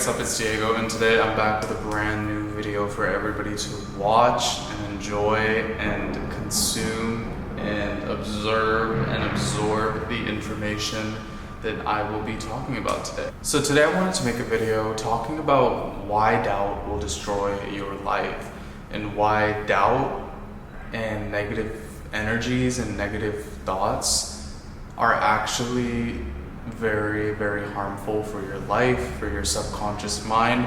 what's up? It's Diego, and today I'm back with a brand new video for everybody to watch and enjoy and consume and observe and absorb the information that I will be talking about today. So today I wanted to make a video talking about why doubt will destroy your life and why doubt and negative energies and negative thoughts are actually very, very harmful for your life, for your subconscious mind.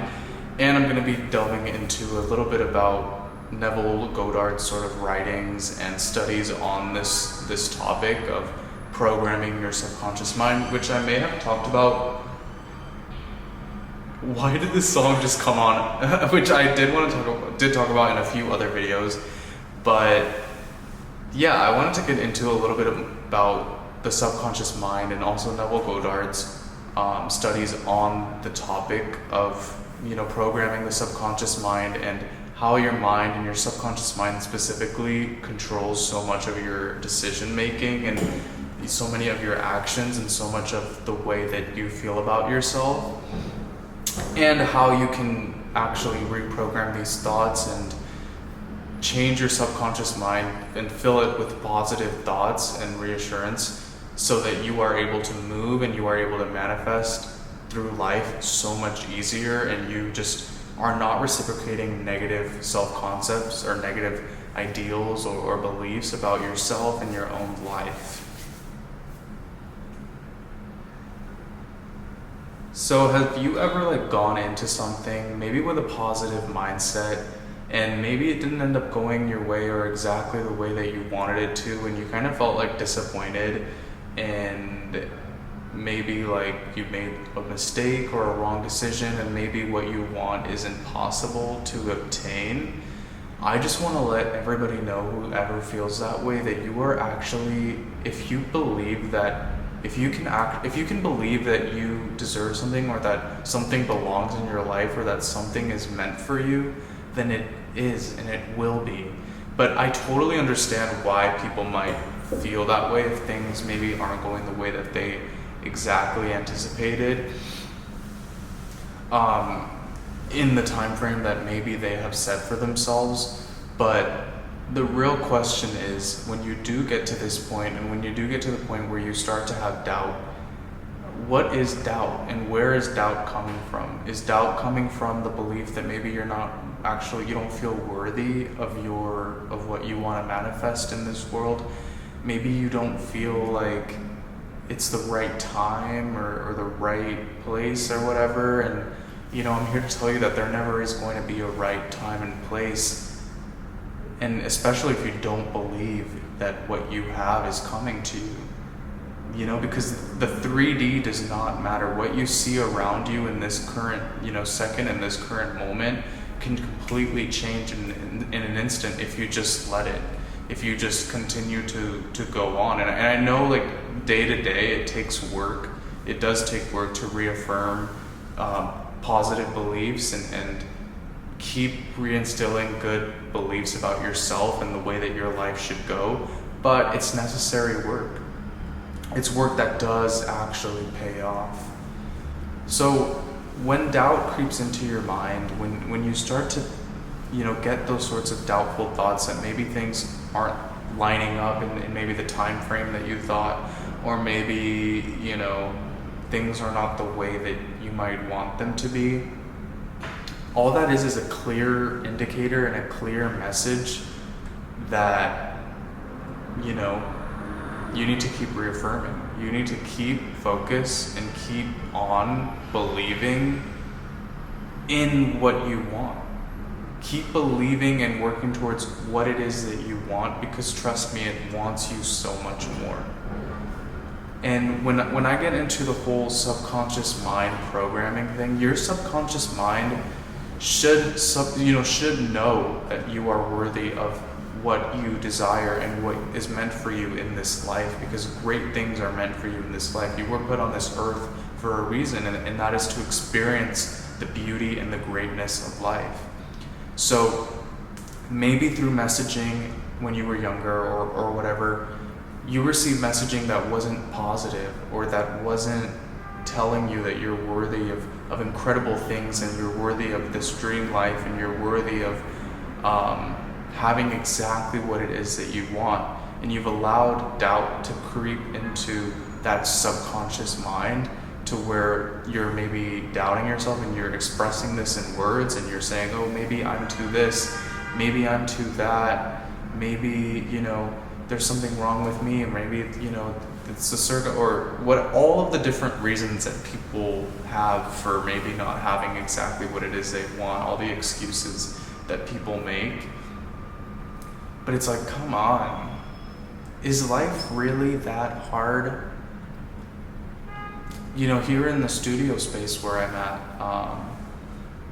And I'm going to be delving into a little bit about Neville Godard's sort of writings and studies on this topic of programming your subconscious mind, which I may have talked about. Why did this song just come on? Which I did talk about in a few other videos, but yeah, I wanted to get into a little bit about the subconscious mind and also Neville Godard's studies on the topic of programming the subconscious mind and how your mind and your subconscious mind specifically controls so much of your decision making and so many of your actions and so much of the way that you feel about yourself, and how you can actually reprogram these thoughts and change your subconscious mind and fill it with positive thoughts and reassurance so that you are able to move and you are able to manifest through life so much easier, and you just are not reciprocating negative self-concepts or negative ideals or beliefs about yourself and your own life. So have you ever gone into something maybe with a positive mindset, and maybe it didn't end up going your way or exactly the way that you wanted it to, and you kind of felt disappointed, and maybe you made a mistake or a wrong decision, and maybe what you want isn't possible to obtain? I just want to let everybody know, whoever feels that way, that you are actually, if you believe that, if you can believe that you deserve something, or that something belongs in your life, or that something is meant for you, then it is and it will be. But I totally understand why people might feel that way if things maybe aren't going the way that they exactly anticipated in the time frame that maybe they have set for themselves. But the real question is, when you do get to this point, and when you do get to the point where you start to have doubt, what is doubt, and where is doubt coming from? Is doubt coming from the belief that maybe you don't feel worthy of what you want to manifest in this world? Maybe you don't feel like it's the right time or the right place or whatever. And I'm here to tell you that there never is going to be a right time and place, and especially if you don't believe that what you have is coming to you, because the 3D does not matter. What you see around you in this current second, in this current moment, can completely change in an instant if you just let it, if you just continue to go on. And I know day to day it takes work. It does take work to reaffirm positive beliefs and keep reinstilling good beliefs about yourself and the way that your life should go. But it's necessary work. It's work that does actually pay off. So when doubt creeps into your mind, when you start to get those sorts of doubtful thoughts that maybe things aren't lining up in maybe the time frame that you thought, or maybe things are not the way that you might want them to be, all that is a clear indicator and a clear message that you need to keep reaffirming. You need to keep focus and keep on believing in what you want. Keep believing and working towards what it is that you want, because trust me, it wants you so much more. And when I get into the whole subconscious mind programming thing, your subconscious mind should know that you are worthy of what you desire and what is meant for you in this life, because great things are meant for you in this life. You were put on this earth for a reason, and that is to experience the beauty and the greatness of life. So maybe through messaging when you were younger or whatever, you received messaging that wasn't positive, or that wasn't telling you that you're worthy of of incredible things, and you're worthy of this dream life, and you're worthy of having exactly what it is that you want, and you've allowed doubt to creep into that subconscious mind to where you're maybe doubting yourself, and you're expressing this in words, and you're saying, oh, maybe I'm too this, maybe I'm too that, maybe, there's something wrong with me, or maybe, it's a circle, or what, all of the different reasons that people have for maybe not having exactly what it is they want, all the excuses that people make. But it's like, come on, is life really that hard? Here in the studio space where I'm at,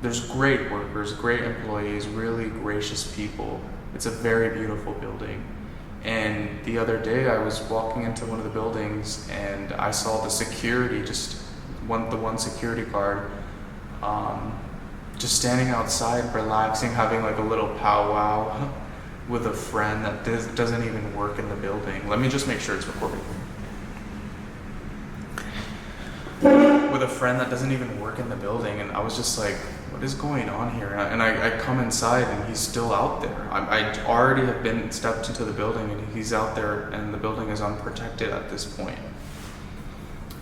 there's great workers, great employees, really gracious people. It's a very beautiful building. And the other day I was walking into one of the buildings and I saw the security, the one security guard, just standing outside, relaxing, having like a little powwow with a friend that doesn't even work in the building. Let me just make sure it's recording. With a friend that doesn't even work in the building, and I was just like, what is going on here? And I come inside and he's still out there. I already have stepped into the building and he's out there, and the building is unprotected at this point.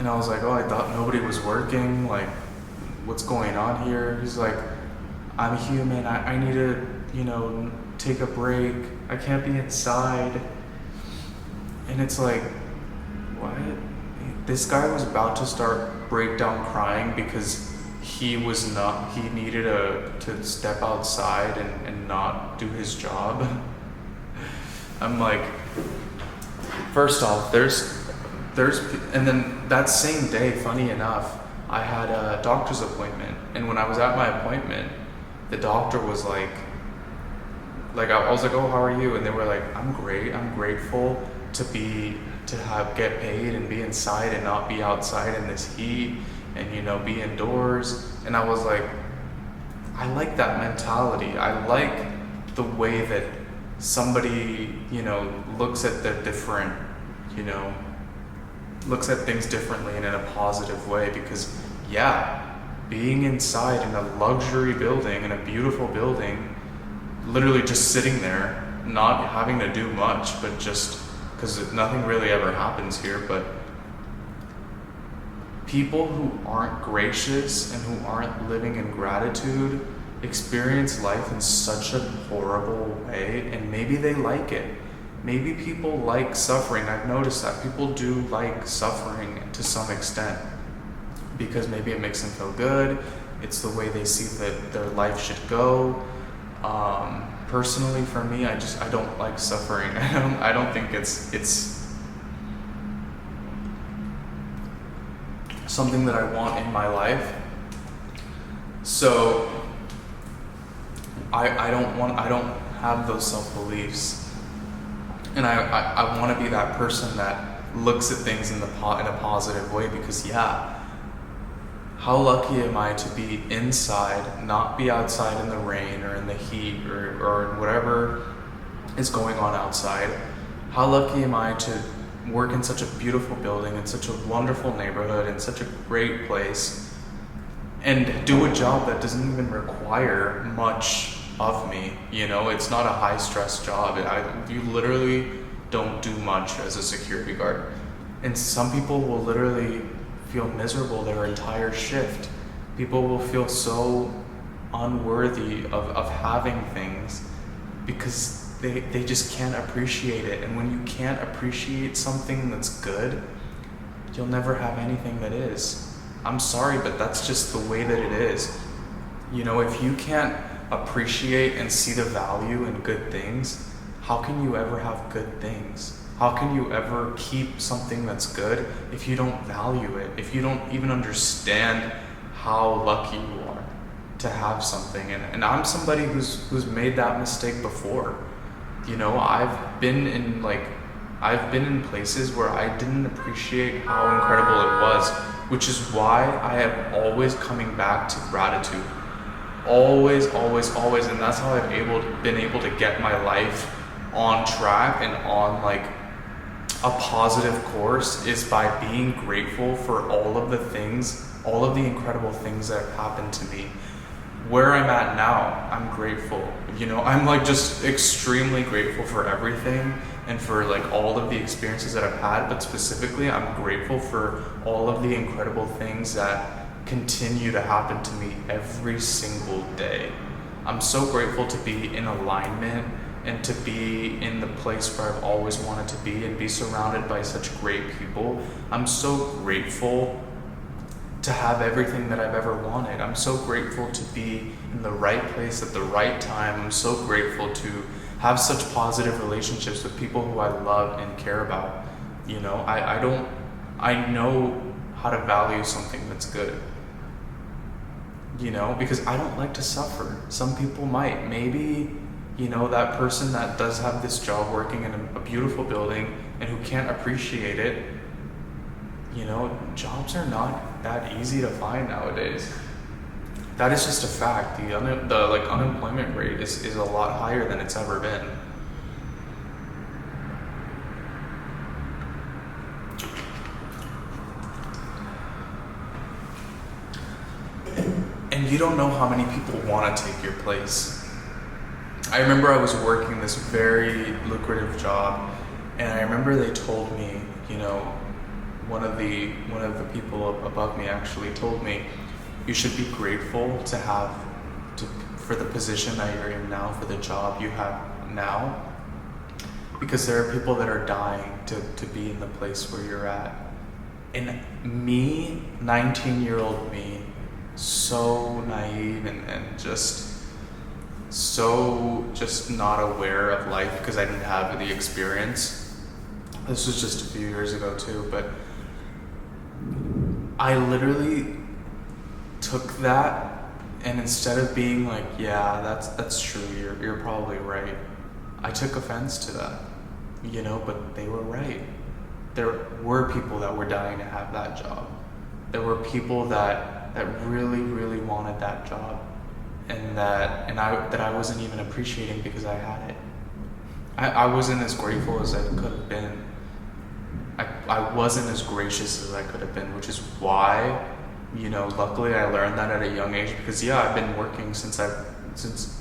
And I was like, oh, I thought nobody was working, like, what's going on here? He's like, I'm human, I need to, take a break, I can't be inside. And it's like, what? This guy was about to start breakdown crying because he needed to step outside and not do his job. I'm like, first off, and then that same day, funny enough, I had a doctor's appointment, and when I was at my appointment, the doctor was like I was like, oh, how are you? And they were like, I'm great, I'm grateful to get paid and be inside and not be outside in this heat, and be indoors. And I was like, I like that mentality. I like the way that somebody looks at looks at things differently and in a positive way, because being inside in a luxury building, in a beautiful building, literally just sitting there, not having to do much, but just because nothing really ever happens here, but people who aren't gracious and who aren't living in gratitude experience life in such a horrible way, and maybe they like it. Maybe people like suffering. I've noticed that people do like suffering to some extent because maybe it makes them feel good. It's the way they see that their life should go. Personally, for me, I don't like suffering. I don't think it's something that I want in my life. So I don't have those self-beliefs, and I want to be that person that looks at things in a positive way, because how lucky am I to be inside, not be outside in the rain or in the heat or whatever is going on outside. How lucky am I to work in such a beautiful building, in such a wonderful neighborhood, in such a great place, and do a job that doesn't even require much of me. It's not a high stress job. You literally don't do much as a security guard, and some people will literally feel miserable their entire shift. People will feel so unworthy of having things because they just can't appreciate it. And when you can't appreciate something that's good, you'll never have anything that is. I'm sorry, but that's just the way that it is. If you can't appreciate and see the value in good things, how can you ever have good things? How can you ever keep something that's good if you don't value it, if you don't even understand how lucky you are to have something? And I'm somebody who's made that mistake before. I've been in places where I didn't appreciate how incredible it was, which is why I am always coming back to gratitude. Always, always, always. And that's how I've been able to get my life on track and on a positive course is by being grateful for all of the things, all of the incredible things that have happened to me. Where I'm at now, I'm grateful. You know, I'm like just extremely grateful for everything and for like all of the experiences that I've had, but specifically I'm grateful for all of the incredible things that continue to happen to me every single day. I'm so grateful to be in alignment and to be in the place where I've always wanted to be and be surrounded by such great people. I'm so grateful to have everything that I've ever wanted. I'm so grateful to be in the right place at the right time. I'm so grateful to have such positive relationships with people who I love and care about. You know, I know how to value something that's good. You know, because I don't like to suffer. Some people might. Maybe, you know, that person that does have this job working in a beautiful building and who can't appreciate it, you know, jobs are not that easy to find nowadays. That is just a fact. The unemployment rate is a lot higher than it's ever been. And you don't know how many people want to take your place. I remember I was working this very lucrative job, and I remember they told me, you know, one of the people above me actually told me, you should be grateful for the position that you're in now, for the job you have now, because there are people that are dying to be in the place where you're at. And me, 19-year-old me, so naive and just not aware of life because I didn't have the experience. This was just a few years ago too, but I literally took that, and instead of being like, yeah, that's true, you're probably right, I took offense to that, you know, but they were right. There were people that were dying to have that job. There were people that really, really wanted that job, and that I wasn't even appreciating because I had it. I wasn't as grateful as I could have been. I wasn't as gracious as I could have been, which is why, you know, luckily I learned that at a young age, because yeah, I've been working since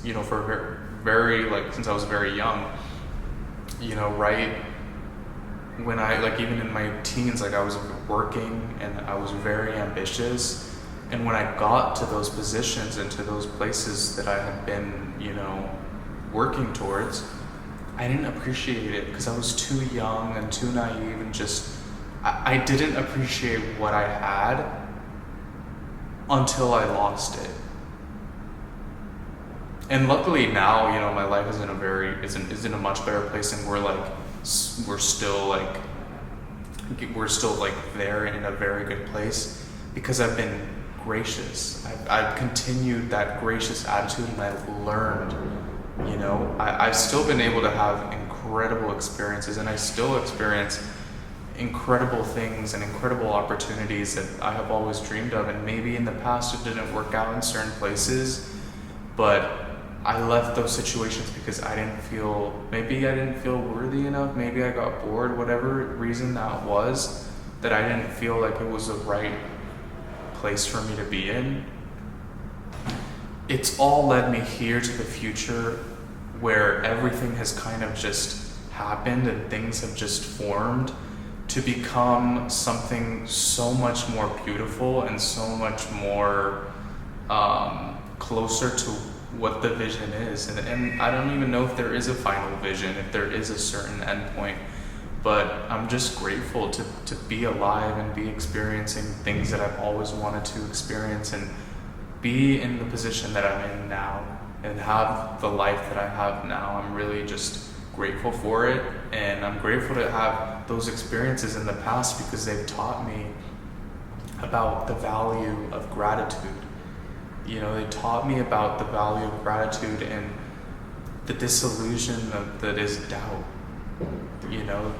you know, for very since I was very young, you know, right when I, even in my teens, I was working and I was very ambitious, and when I got to those positions and to those places that I had been, you know, working towards, I didn't appreciate it because I was too young and too naive, and just I didn't appreciate what I had until I lost it. And luckily now, you know, my life is in a much better place, and we're still there and in a very good place because I've been gracious. I've continued that gracious attitude, and I've learned. You know, I've still been able to have incredible experiences, and I still experience incredible things and incredible opportunities that I have always dreamed of. And maybe in the past it didn't work out in certain places, but I left those situations because maybe I didn't feel worthy enough. Maybe I got bored, whatever reason that was, that I didn't feel like it was the right place for me to be in. It's all led me here to the future, where everything has kind of just happened and things have just formed to become something so much more beautiful and so much more closer to what the vision is. And I don't even know if there is a final vision, if there is a certain endpoint, but I'm just grateful to be alive and be experiencing things that I've always wanted to experience, and be in the position that I'm in now and have the life that I have now. I'm really just grateful for it, and I'm grateful to have those experiences in the past because they've taught me about the value of gratitude. You know, they taught me about the value of gratitude and the disillusion that is doubt. You know,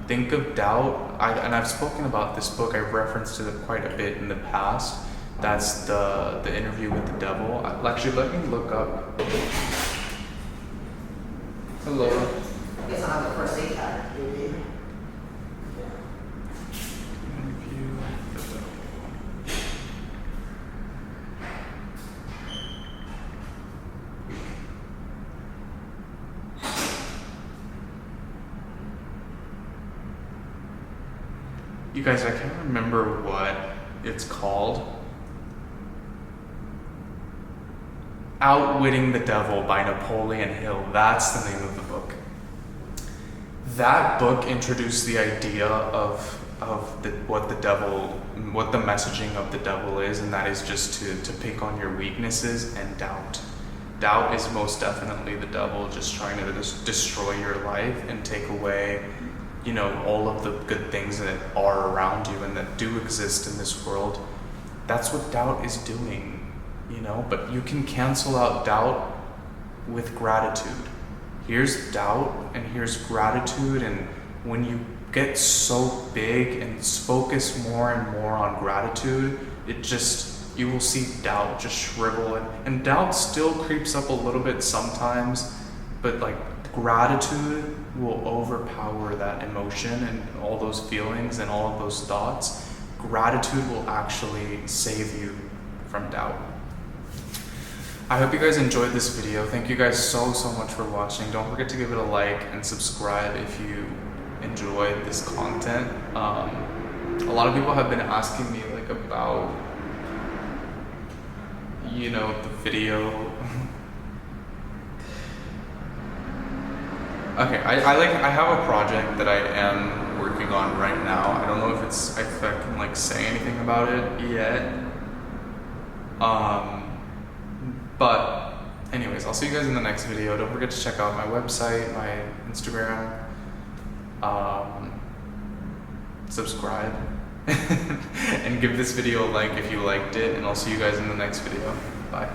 think of doubt, and I've spoken about this book, I've referenced it quite a bit in the past. That's the interview with the devil. Actually, let me look up. Hello. Yes, I have the first aid card. You guys, I can't remember what it's called. Outwitting the Devil by Napoleon Hill. That's the name of the book. That book introduced the idea of what the messaging of the devil is, and that is just to pick on your weaknesses and doubt. Doubt is most definitely the devil just trying to destroy your life and take away, all of the good things that are around you and that do exist in this world. That's what doubt is doing, but you can cancel out doubt with gratitude. Here's doubt and here's gratitude, and when you get so big and focus more and more on gratitude, you will see doubt just shrivel, and doubt still creeps up a little bit sometimes, but like gratitude will overpower that emotion and all those feelings and all of those thoughts. Gratitude will actually save you from doubt. I hope you guys enjoyed this video. Thank you guys so much for watching. Don't forget to give it a like and subscribe if you enjoyed this content. A lot of people have been asking me about the video. Okay, I have a project that I am working on right now. I don't know if I can say anything about it yet. But anyways, I'll see you guys in the next video. Don't forget to check out my website, my Instagram, subscribe, and give this video a like if you liked it, and I'll see you guys in the next video. Bye.